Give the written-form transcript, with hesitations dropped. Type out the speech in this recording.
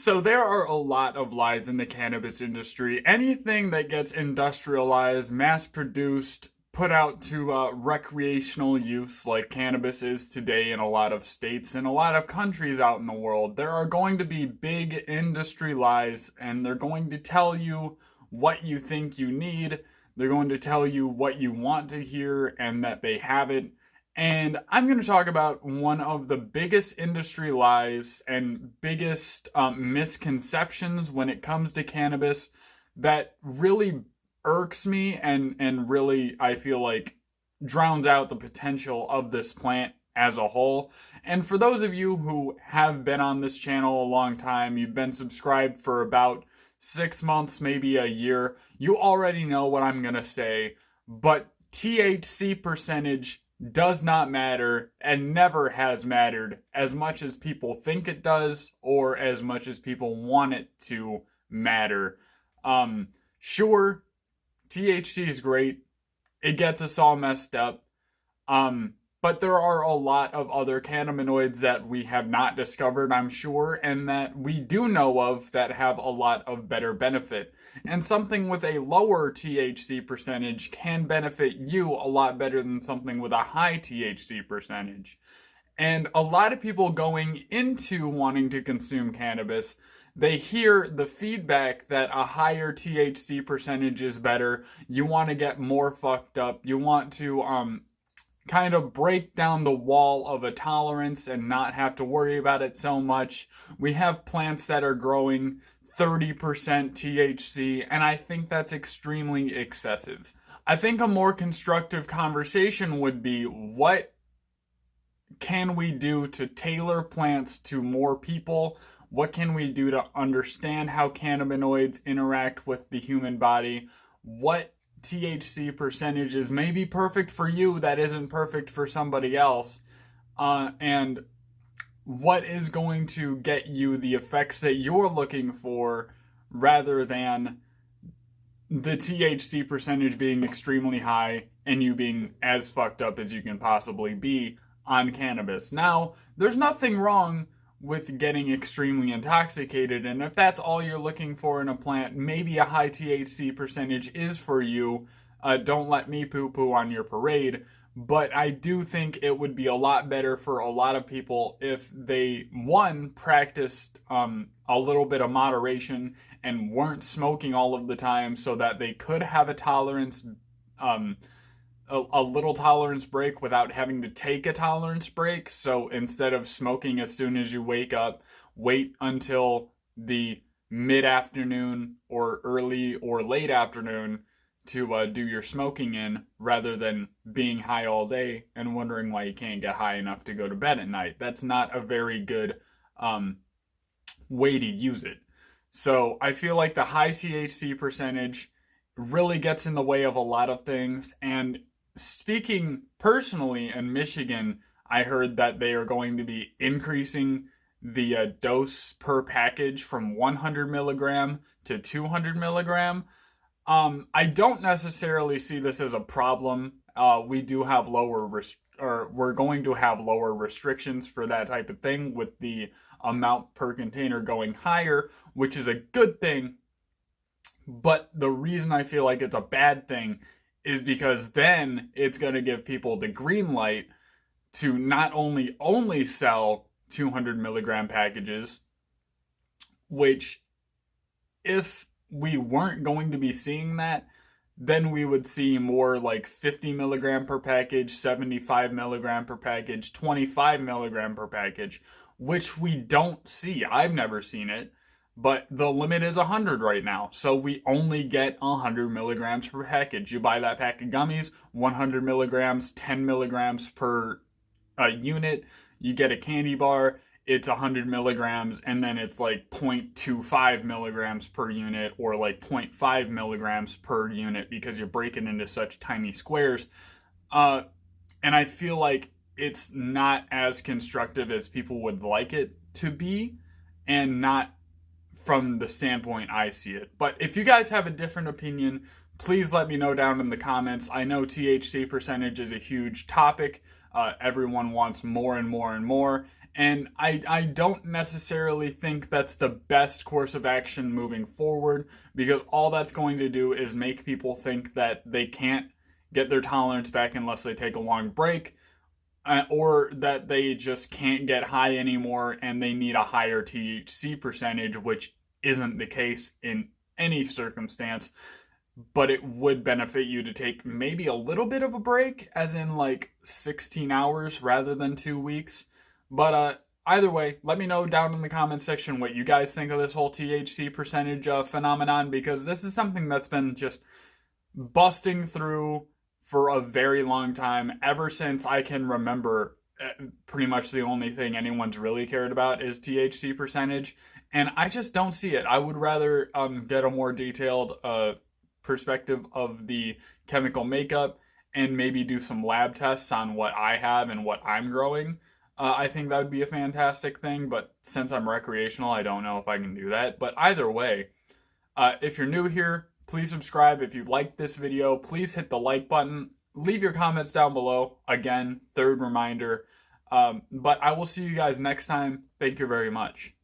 So there are a lot of lies in the cannabis industry. Anything that gets industrialized, mass-produced, put out to recreational use like cannabis is today in a lot of states and a lot of countries out in the world, there are going to be big industry lies, and they're going to tell you what you think you need. They're going to tell you what you want to hear and that they have it. And I'm going to talk about one of the biggest industry lies and biggest misconceptions when it comes to cannabis that really irks me and really, I feel like, drowns out the potential of this plant as a whole. And for those of you who have been on this channel a long time, you've been subscribed for about 6 months, maybe a year, you already know what I'm going to say, but THC percentage does not matter and never has mattered as much as people think it does or as much as people want it to matter. Sure, THC is great. It gets us all messed up. But there are a lot of other cannabinoids that we have not discovered, I'm sure, and that we do know of that have a lot of better benefit. And something with a lower THC percentage can benefit you a lot better than something with a high THC percentage. And a lot of people going into wanting to consume cannabis, they hear the feedback that a higher THC percentage is better. You want to get more fucked up. You want to kind of break down the wall of a tolerance and not have to worry about it so much. We have plants that are growing 30% THC, and I think that's extremely excessive. I think a more constructive conversation would be, what can we do to tailor plants to more people? What can we do to understand how cannabinoids interact with the human body? What THC percentages may be perfect for you that isn't perfect for somebody else, and what is going to get you the effects that you're looking for, rather than the THC percentage being extremely high and you being as fucked up as you can possibly be on cannabis. Now, there's nothing wrong with getting extremely intoxicated, and if that's all you're looking for in a plant, maybe a high THC percentage is for you. Don't let me poo-poo on your parade, but I do think it would be a lot better for a lot of people if they, one, practiced a little bit of moderation and weren't smoking all of the time, so that they could have a tolerance, a little tolerance break without having to take a tolerance break. So instead of smoking as soon as you wake up, wait until the mid-afternoon or early or late afternoon to do your smoking in, rather than being high all day and wondering why you can't get high enough to go to bed at night. That's not a very good way to use it. So I feel like the high THC percentage really gets in the way of a lot of things. And speaking personally, in Michigan, I heard that they are going to be increasing the dose per package from 100 milligram to 200 milligram. I don't necessarily see this as a problem. We do have we're going to have lower restrictions for that type of thing, with the amount per container going higher, which is a good thing. But the reason I feel like it's a bad thing is because then it's going to give people the green light to not only sell 200 milligram packages, which, if we weren't going to be seeing that, then we would see more like 50 milligram per package, 75 milligram per package, 25 milligram per package, which we don't see. I've never seen it. But the limit is 100 right now, so we only get 100 milligrams per package. You buy that pack of gummies, 100 milligrams, 10 milligrams per unit. You get a candy bar, it's 100 milligrams, and then it's like 0.25 milligrams per unit, or like 0.5 milligrams per unit, because you break it into such tiny squares. And I feel like it's not as constructive as people would like it to be, and not from the standpoint I see it. But if you guys have a different opinion, please let me know down in the comments. I know THC percentage is a huge topic. Everyone wants more and more and more. And I don't necessarily think that's the best course of action moving forward, because all that's going to do is make people think that they can't get their tolerance back unless they take a long break, or that they just can't get high anymore and they need a higher THC percentage, which isn't the case in any circumstance. But it would benefit you to take maybe a little bit of a break, as in like 16 hours rather than 2 weeks. But either way, let me know down in the comment section what you guys think of this whole THC percentage phenomenon, because this is something that's been just busting through for a very long time. Ever since I can remember, pretty much the only thing anyone's really cared about is THC percentage, and I just don't see it. I would rather get a more detailed perspective of the chemical makeup and maybe do some lab tests on what I have and what I'm growing. I think that would be a fantastic thing, but since I'm recreational, I don't know if I can do that. But either way, if you're new here, please subscribe. If you liked this video, please hit the like button. Leave your comments down below. Again, third reminder. But I will see you guys next time. Thank you very much.